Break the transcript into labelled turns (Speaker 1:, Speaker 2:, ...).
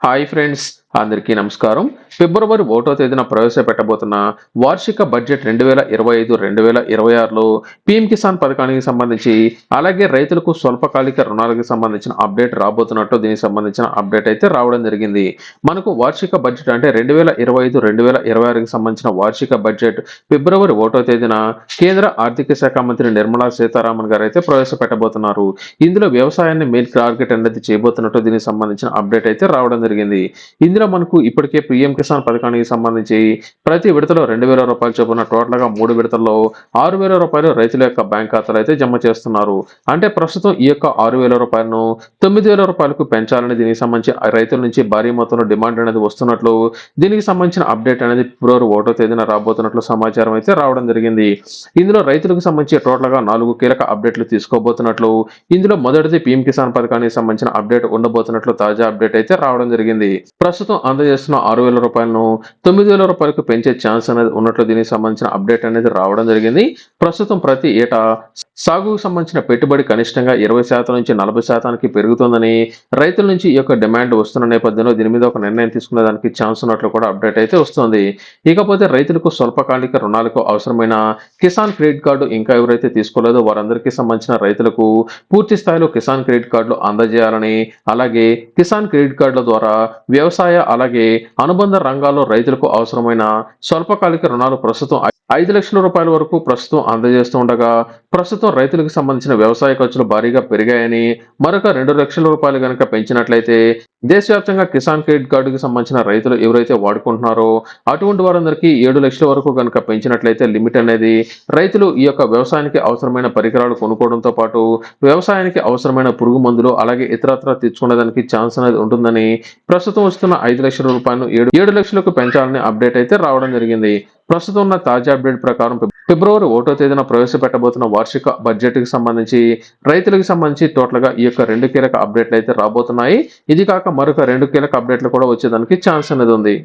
Speaker 1: Hi friends, అందరికీ నమస్కారం. ఫిబ్రవరి 1వ తేదీన ప్రవేశపెట్టబోతున్న వార్షిక బడ్జెట్ 2025-2026లో పీఎం కిసాన్ పథకానికి సంబంధించి, అలాగే రైతులకు స్వల్పకాలిక రుణాలకు సంబంధించిన అప్డేట్ రాబోతున్నట్లు దీనికి సంబంధించిన అప్డేట్ అయితే రావడం జరిగింది. మనకు వార్షిక బడ్జెట్ అంటే 2025-2026కి సంబంధించిన వార్షిక బడ్జెట్ ఫిబ్రవరి 1వ తేదీన కేంద్ర ఆర్థిక శాఖ మంత్రి నిర్మలా సీతారామన్ గారు అయితే ప్రవేశపెట్టబోతున్నారు. ఇందులో వ్యవసాయాన్ని మెయిన్ టార్గెట్ అనేది చేయబోతున్నట్టు దీనికి సంబంధించిన అప్డేట్ అయితే రావడం జరిగింది. ఇందులో మనకు ఇప్పటికే పీఎం కిసాన్ పథకానికి సంబంధించి ప్రతి విడతలో 2,000 రూపాయలు చొప్పున టోటల్ గా 3 విడతల్లో 6,000 రూపాయలు రైతుల యొక్క బ్యాంక్ ఖాతాలో అయితే జమ చేస్తున్నారు. అంటే ప్రస్తుతం ఈ యొక్క 6,000 రూపాయలను 9,000 రూపాయలకు పెంచాలని దీనికి సంబంధించి రైతుల నుంచి భారీ మొత్తంలో డిమాండ్ అనేది వస్తున్నట్లు దీనికి సంబంధించిన అప్డేట్ అనేది ఫిబ్రవరి 1వ తేదీన రాబోతున్నట్లు సమాచారం అయితే రావడం జరిగింది. ఇందులో రైతులకు సంబంధించి టోటల్ గా 4 కీలక అప్డేట్లు తీసుకోబోతున్నట్లు, ఇందులో మొదటిది పీఎం కిసాన్ పథకానికి సంబంధించిన అప్డేట్ ఉండబోతున్నట్లు తాజా అప్డేట్ అయితే రావడం జరిగింది. ప్రస్తుతం అందజేస్తున్న 6,000 రూపాయలను 9,000 రూపాయలకు పెంచే ఛాన్స్ అనేది ఉన్నట్లు దీనికి సంబంధించిన అప్డేట్ అనేది రావడం జరిగింది. ప్రస్తుతం ప్రతి ఏటా సాగుకు సంబంధించిన పెట్టుబడి కనిష్టంగా 20% నుంచి 40%కి పెరుగుతుందని రైతుల నుంచి ఈ యొక్క డిమాండ్ వస్తున్న నేపథ్యంలో దీని మీద ఒక నిర్ణయం తీసుకునే దానికి ఛాన్స్ ఉన్నట్లు కూడా అప్డేట్ అయితే వస్తుంది. ఇకపోతే రైతులకు స్వల్పకాలిక రుణాలకు అవసరమైన కిసాన్ క్రెడిట్ కార్డు ఇంకా ఎవరైతే తీసుకోలేదో వారందరికీ సంబంధించిన రైతులకు పూర్తి స్థాయిలో కిసాన్ క్రెడిట్ కార్డులు అందజేయాలని, అలాగే కిసాన్ క్రెడిట్ కార్డుల ద్వారా వ్యవసాయ అలాగే అనుబంధ రంగాల్లో రైతులకు అవసరమైన స్వల్పకాలిక రుణాలు ప్రస్తుతం 5 లక్షల రూపాయల వరకు ప్రస్తుతం అందజేస్తూ ఉండగా, ప్రస్తుతం రైతులకు సంబంధించిన వ్యవసాయ ఖర్చులు భారీగా పెరిగాయని, మరొక 2 లక్షల రూపాయలు కనుక పెంచినట్లయితే దేశవ్యాప్తంగా కిసాన్ క్రెడిట్ కార్డుకి సంబంధించిన రైతులు ఎవరైతే వాడుకుంటున్నారో అటువంటి వారందరికీ 7 లక్షల వరకు కనుక పెంచినట్లయితే లిమిట్ అనేది రైతులు ఈ యొక్క వ్యవసాయానికి అవసరమైన పరికరాలు కొనుక్కోవడంతో పాటు వ్యవసాయానికి అవసరమైన పురుగు మందులు అలాగే ఇతరత్రా తెచ్చుకునేదానికి ఛాన్స్ అనేది ఉంటుందని, ప్రస్తుతం వస్తున్న 5 లక్షల రూపాయలను 7 లక్షలకు పెంచాలని అప్డేట్ అయితే రావడం జరిగింది. ప్రస్తుతం ఉన్న తాజా అప్డేట్ ప్రకారం ఫిబ్రవరి 1వ తేదీన ప్రవేశపెట్టబోతున్న వార్షిక బడ్జెట్ కి సంబంధించి రైతులకు సంబంధించి టోటల్ గా ఈ యొక్క 2 కీలక అప్డేట్లు అయితే రాబోతున్నాయి. ఇది కాక మరొక 2 కీలక అప్డేట్లు కూడా వచ్చేదానికి ఛాన్స్ అనేది ఉంది.